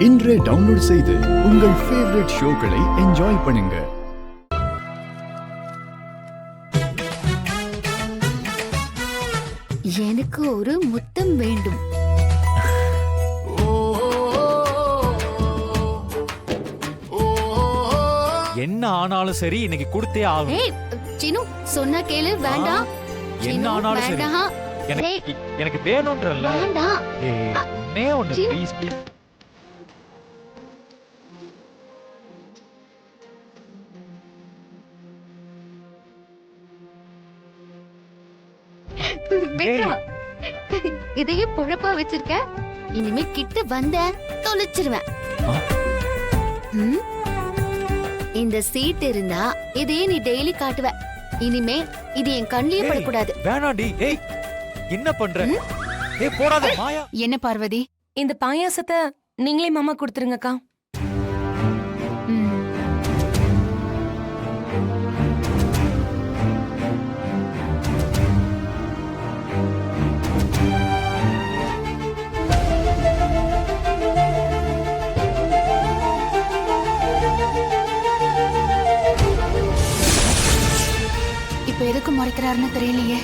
இன்றே டவுன்லோட் செய்து உங்கள் ஃபேவரட் ஷோக்களை என்ஜாய் பண்ணுங்க. எனக்கு ஒரு முத்தம் வேண்டும். என்ன ஆனாலும் சரி இன்னைக்கு கொடுத்தே ஆகும். ஏய் சினு சொன்னா கேளு. வேண்டாம். என்ன ஆனாலும் சரி எனக்கு வேணும்ன்றல்ல. வேண்டாம். ஒண்ணே ஒண்ணு ப்ளீஸ் ப்ளீஸ். இதையே பொழப்பா வச்சிருக்க. இனிமே கிட்ட வந்த தொலைச்சிருவேன். இந்த சீட் இருந்தா இதையே நீ டெய்லி காட்டுவ. இனிமே இது என் கண்ணிலே படக்கூடாது. வேணாடி. ஏய் என்ன பண்ற? ஏய் போடாத மாயா. என்ன பார்வதி, இந்த பாயாசத்தை நீங்களே மாமா கொடுத்துருங்கக்கா. இப்ப எதுக்கு முறைக்கிறாருன்னு தெரியலையே.